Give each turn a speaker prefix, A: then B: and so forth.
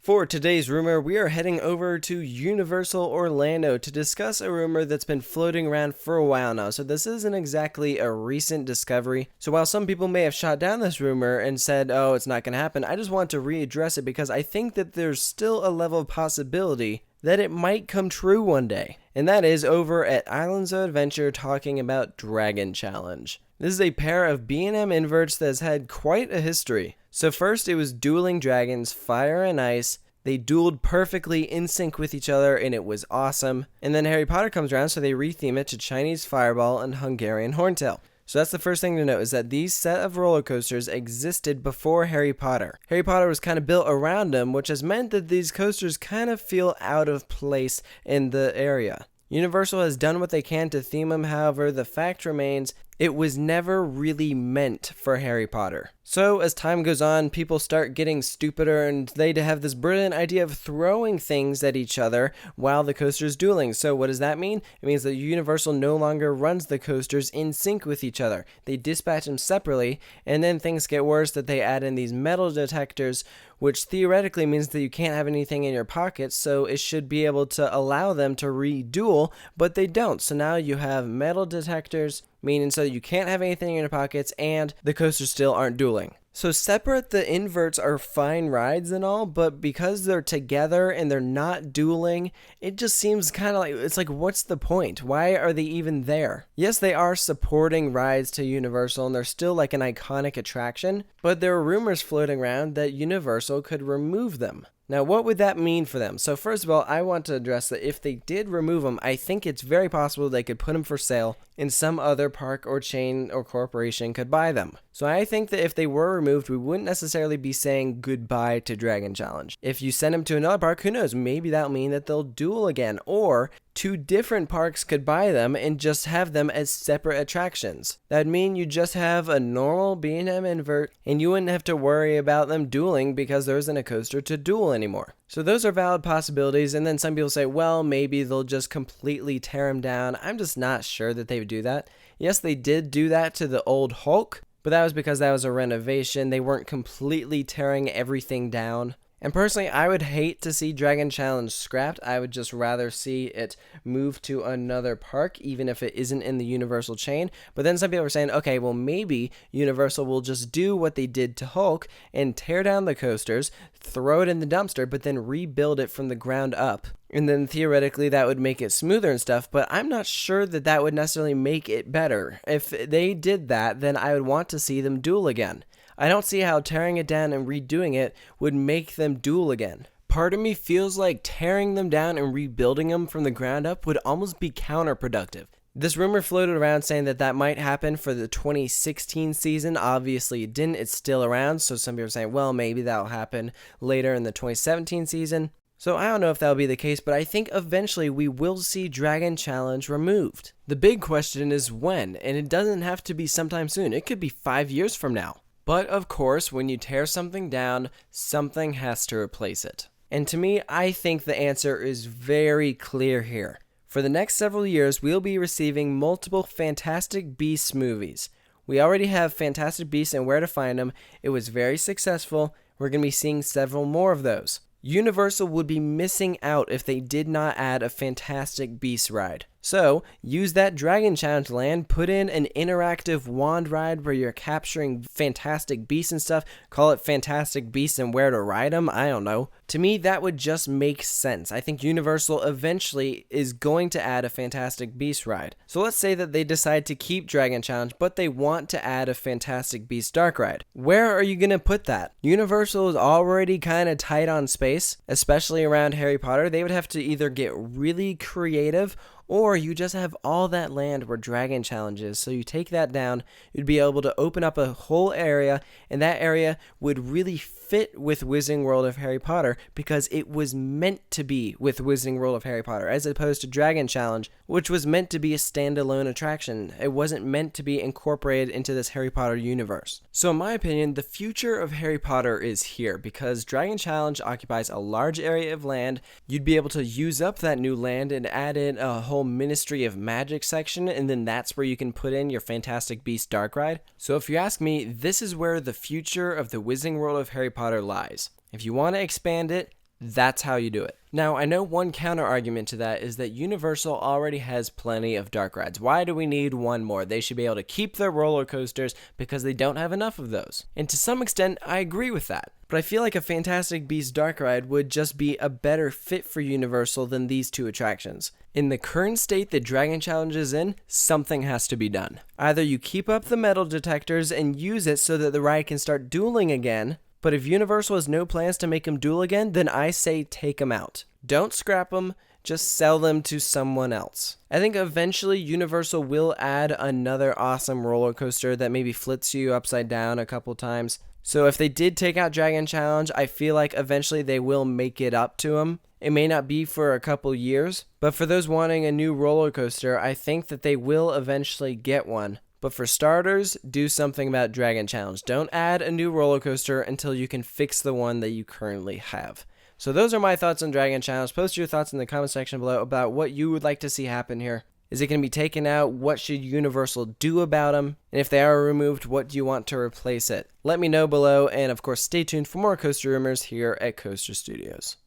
A: For today's rumor, we are heading over to Universal Orlando to discuss a rumor that's been floating around for a while now. So this isn't exactly a recent discovery. So while some people may have shot down this rumor and said, oh, it's not going to happen, I just want to readdress it because I think that there's still a level of possibility that it might come true one day. And that is over at Islands of Adventure talking about Dragon Challenge. This is a pair of B&M inverts that's had quite a history. So first it was dueling dragons, fire and ice. They dueled perfectly in sync with each other and it was awesome. And then Harry Potter comes around, so they retheme it to Chinese Fireball and Hungarian Horntail. So that's the first thing to note, is that these set of roller coasters existed before Harry Potter. Harry Potter was kind of built around them, which has meant that these coasters kind of feel out of place in the area. Universal has done what they can to theme them, however, the fact remains it was never really meant for Harry Potter. So as time goes on, people start getting stupider and they have this brilliant idea of throwing things at each other while the coaster's dueling. So what does that mean? It means that Universal no longer runs the coasters in sync with each other. They dispatch them separately, and then things get worse that they add in these metal detectors, which theoretically means that you can't have anything in your pockets, so it should be able to allow them to re-duel, but they don't. So now you have metal detectors, meaning so you can't have anything in your pockets, and the coasters still aren't dueling. So separate, the inverts are fine rides and all, but because they're together and they're not dueling, it just seems kind of like, it's like, what's the point? Why are they even there? Yes, they are supporting rides to Universal and they're still like an iconic attraction, but there are rumors floating around that Universal could remove them. Now, what would that mean for them? So first of all, I want to address that if they did remove them, I think it's very possible they could put them for sale and some other park or chain or corporation could buy them. So I think that if they were removed, we wouldn't necessarily be saying goodbye to Dragon Challenge. If you send them to another park, who knows? Maybe that'll mean that they'll duel again, or two different parks could buy them and just have them as separate attractions. That'd mean you just have a normal B&M invert and you wouldn't have to worry about them dueling because there isn't a coaster to duel anymore. So those are valid possibilities, and then some people say, well, maybe they'll just completely tear them down. I'm just not sure that they would do that. Yes, they did do that to the old Hulk, but that was because that was a renovation. They weren't completely tearing everything down. And personally, I would hate to see Dragon Challenge scrapped. I would just rather see it move to another park, even if it isn't in the Universal chain. But then some people are saying, okay, well, maybe Universal will just do what they did to Hulk and tear down the coasters, throw it in the dumpster, but then rebuild it from the ground up. And then theoretically that would make it smoother and stuff, but I'm not sure that that would necessarily make it better. If they did that, then I would want to see them duel again. I don't see how tearing it down and redoing it would make them duel again. Part of me feels like tearing them down and rebuilding them from the ground up would almost be counterproductive. This rumor floated around saying that that might happen for the 2016 season. Obviously it didn't, it's still around, so some people are saying, well, maybe that'll happen later in the 2017 season. So I don't know if that'll be the case, but I think eventually we will see Dragon Challenge removed. The big question is when, and it doesn't have to be sometime soon. It could be 5 years from now. But of course, when you tear something down, something has to replace it. And to me, I think the answer is very clear here. For the next several years, we'll be receiving multiple Fantastic Beasts movies. We already have Fantastic Beasts and Where to Find Them. It was very successful. We're going to be seeing several more of those. Universal would be missing out if they did not add a Fantastic Beasts ride. So, use that Dragon Challenge land, put in an interactive wand ride where you're capturing fantastic beasts and stuff, call it Fantastic Beasts and Where to Ride Them, I don't know. To me, that would just make sense. I think Universal eventually is going to add a Fantastic Beasts ride. So let's say that they decide to keep Dragon Challenge, but they want to add a Fantastic Beasts dark ride. Where are you going to put that? Universal is already kind of tight on space, especially around Harry Potter. They would have to either get really creative, or you just have all that land where Dragon Challenge is. So you take that down, you'd be able to open up a whole area, and that area would really fit with Wizarding World of Harry Potter because it was meant to be with Wizarding World of Harry Potter, as opposed to Dragon Challenge, which was meant to be a standalone attraction. It wasn't meant to be incorporated into this Harry Potter universe. So in my opinion, the future of Harry Potter is here because Dragon Challenge occupies a large area of land. You'd be able to use up that new land and add in a whole Ministry of Magic section, and then that's where you can put in your Fantastic Beasts dark ride. So if you ask me, this is where the future of the Wizarding World of Harry Potter lies. If you want to expand it, That's how you do it. Now, I know one counter argument to that is that Universal already has plenty of dark rides. Why do we need one more? They should be able to keep their roller coasters because they don't have enough of those. And to some extent, I agree with that. But I feel like a Fantastic Beasts dark ride would just be a better fit for Universal than these two attractions. In the current state that Dragon Challenge is in, something has to be done. Either you keep up the metal detectors and use it so that the ride can start dueling again, but if Universal has no plans to make them duel again, then I say take them out. Don't scrap them, just sell them to someone else. I think eventually Universal will add another awesome roller coaster that maybe flips you upside down a couple times. So if they did take out Dragon Challenge, I feel like eventually they will make it up to them. It may not be for a couple years, but for those wanting a new roller coaster, I think that they will eventually get one. But for starters, do something about Dragon Challenge. Don't add a new roller coaster until you can fix the one that you currently have. So those are my thoughts on Dragon Challenge. Post your thoughts in the comment section below about what you would like to see happen here. Is it going to be taken out? What should Universal do about them? And if they are removed, what do you want to replace it? Let me know below, and of course stay tuned for more coaster rumors here at Coaster Studios.